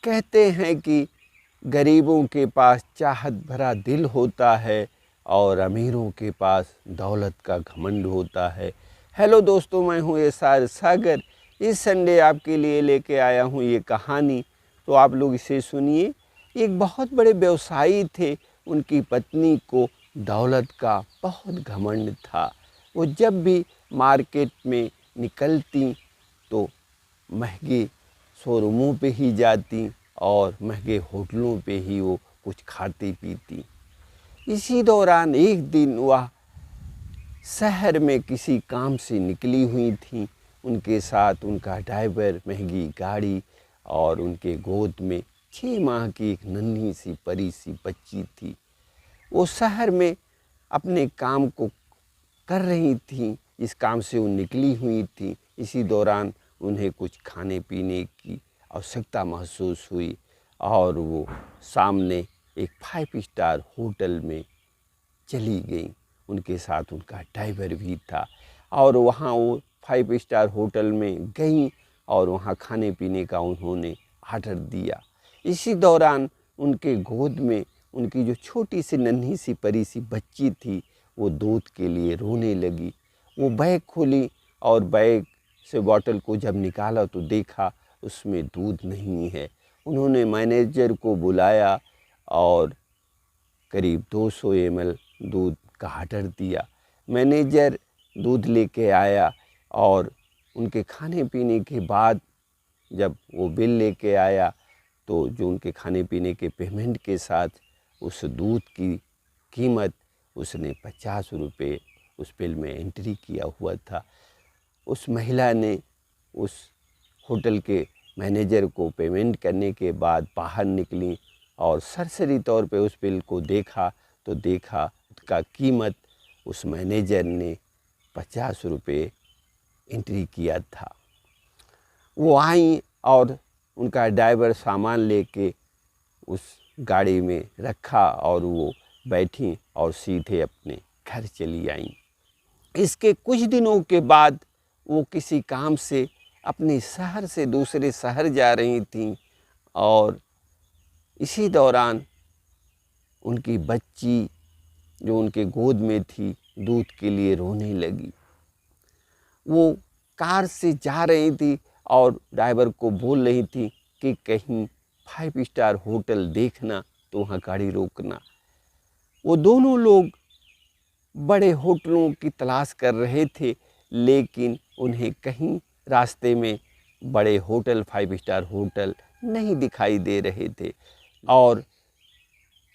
कहते हैं कि गरीबों के पास चाहत भरा दिल होता है और अमीरों के पास दौलत का घमंड होता है। हेलो दोस्तों, मैं हूँ एसआर सागर। इस संडे आपके लिए लेके आया हूँ ये कहानी, तो आप लोग इसे सुनिए। एक बहुत बड़े व्यवसायी थे, उनकी पत्नी को दौलत का बहुत घमंड था। वो जब भी मार्केट में निकलती तो महंगे शोरूमों पे ही जाती और महंगे होटलों पे ही वो कुछ खाती पीती। इसी दौरान एक दिन वह शहर में किसी काम से निकली हुई थी। उनके साथ उनका ड्राइवर, महंगी गाड़ी और उनके गोद में 6 माह की एक नन्ही सी परी सी बच्ची थी। वो शहर में अपने काम को कर रही थी, इस काम से वो निकली हुई थी। इसी दौरान उन्हें कुछ खाने पीने की आवश्यकता महसूस हुई और वो सामने एक 5 स्टार होटल में चली गई। उनके साथ उनका ड्राइवर भी था और वहाँ वो 5 स्टार होटल में गई और वहाँ खाने पीने का उन्होंने आर्डर दिया। इसी दौरान उनके गोद में उनकी जो छोटी सी नन्ही सी परी सी बच्ची थी, वो दूध के लिए रोने लगी। वो बैग खोली और बैग से बॉटल को जब निकाला तो देखा उसमें दूध नहीं है। उन्होंने मैनेजर को बुलाया और करीब 200 ml दूध का आर्डर दिया। मैनेजर दूध लेके आया और उनके खाने पीने के बाद जब वो बिल लेके आया तो जो उनके खाने पीने के पेमेंट के साथ उस दूध की कीमत उसने 50 रुपये उस बिल में एंट्री किया हुआ था। उस महिला ने उस होटल के मैनेजर को पेमेंट करने के बाद बाहर निकली और सरसरी तौर पे उस बिल को देखा तो देखा उसका कीमत उस मैनेजर ने 50 रुपये एंट्री किया था। वो आई और उनका ड्राइवर सामान लेके उस गाड़ी में रखा और वो बैठी और सीधे अपने घर चली आई। इसके कुछ दिनों के बाद वो किसी काम से अपने शहर से दूसरे शहर जा रही थीं और इसी दौरान उनकी बच्ची जो उनके गोद में थी दूध के लिए रोने लगी। वो कार से जा रही थी और ड्राइवर को बोल रही थी कि कहीं 5 स्टार होटल देखना तो वहाँ गाड़ी रोकना। वो दोनों लोग बड़े होटलों की तलाश कर रहे थे, लेकिन उन्हें कहीं रास्ते में बड़े होटल 5 स्टार होटल नहीं दिखाई दे रहे थे और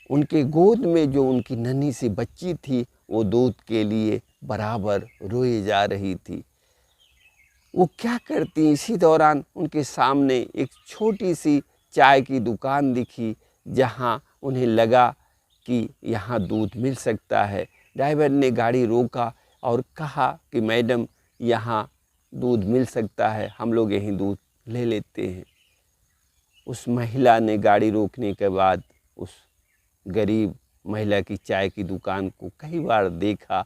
उनके गोद में जो उनकी नन्ही सी बच्ची थी वो दूध के लिए बराबर रोए जा रही थी। वो क्या करती, इसी दौरान उनके सामने एक छोटी सी चाय की दुकान दिखी जहां उन्हें लगा कि यहाँ दूध मिल सकता है। ड्राइवर ने गाड़ी रोका और कहा कि मैडम यहाँ दूध मिल सकता है, हम लोग यहीं दूध ले लेते हैं। उस महिला ने गाड़ी रोकने के बाद उस गरीब महिला की चाय की दुकान को कई बार देखा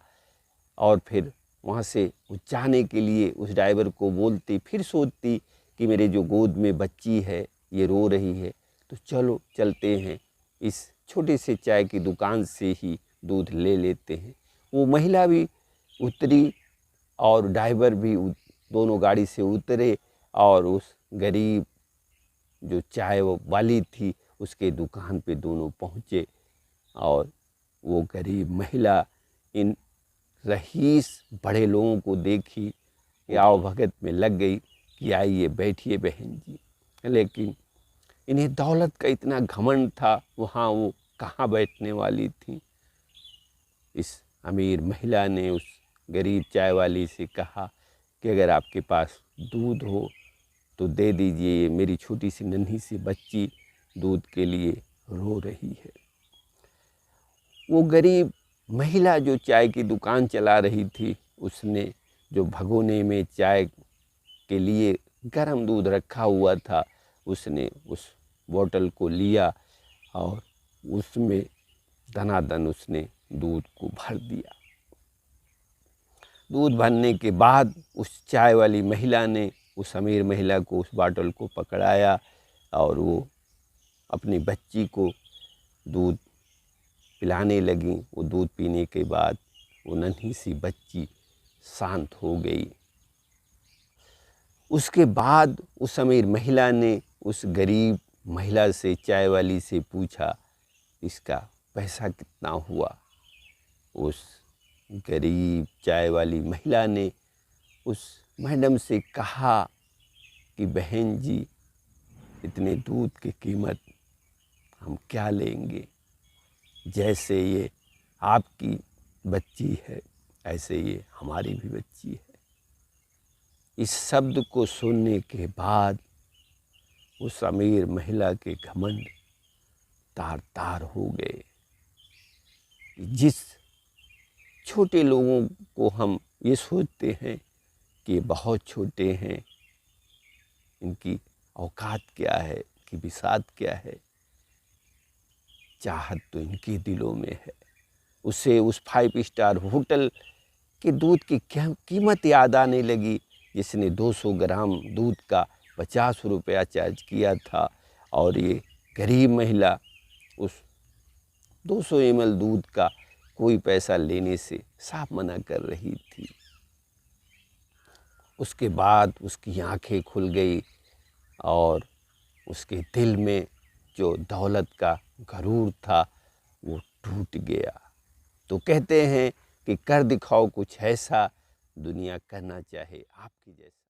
और फिर वहाँ से जाने के लिए उस ड्राइवर को बोलती, फिर सोचती कि मेरे जो गोद में बच्ची है ये रो रही है, तो चलो चलते हैं, इस छोटे से चाय की दुकान से ही दूध ले लेते हैं। वो महिला भी उतरी और ड्राइवर भी दोनों गाड़ी से उतरे और उस गरीब जो चाय वाली थी उसके दुकान पे दोनों पहुँचे और वो गरीब महिला इन रईस बड़े लोगों को देखी, आओ भगत में लग गई कि आइए बैठिए बहन जी। लेकिन इन्हें दौलत का इतना घमंड था, वहाँ वो कहाँ बैठने वाली थी। इस अमीर महिला ने उस गरीब चाय वाली से कहा कि अगर आपके पास दूध हो तो दे दीजिए, मेरी छोटी सी नन्ही सी बच्ची दूध के लिए रो रही है। वो गरीब महिला जो चाय की दुकान चला रही थी, उसने जो भगोने में चाय के लिए गर्म दूध रखा हुआ था, उसने उस बोतल को लिया और उसमें दनादन उसने दूध को भर दिया। दूध भरने के बाद उस चाय वाली महिला ने उस अमीर महिला को उस बोतल को पकड़ाया और वो अपनी बच्ची को दूध पिलाने लगी। वो दूध पीने के बाद वो नन्ही सी बच्ची शांत हो गई। उसके बाद उस अमीर महिला ने उस गरीब महिला से, चाय वाली से पूछा, इसका पैसा कितना हुआ? उस गरीब चाय वाली महिला ने उस मैडम से कहा कि बहन जी, इतने दूध की कीमत हम क्या लेंगे? जैसे ये आपकी बच्ची है, ऐसे ये हमारी भी बच्ची है। इस शब्द को सुनने के बाद उस अमीर महिला के घमंड तार तार हो गए। जिस छोटे लोगों को हम ये सोचते हैं कि बहुत छोटे हैं, इनकी औकात क्या है, इनकी बिसात क्या है, चाहत तो इनके दिलों में है। उसे उस 5 स्टार होटल के दूध की कीमत याद आने लगी, जिसने 200 ग्राम दूध का 50 रुपया चार्ज किया था, और ये गरीब महिला उस 200 ml दूध का कोई पैसा लेने से साफ मना कर रही थी। उसके बाद उसकी आंखें खुल गई और उसके दिल में जो दौलत का गरूर था वो टूट गया। तो कहते हैं कि कर दिखाओ कुछ ऐसा, दुनिया करना चाहे आपकी जैसा।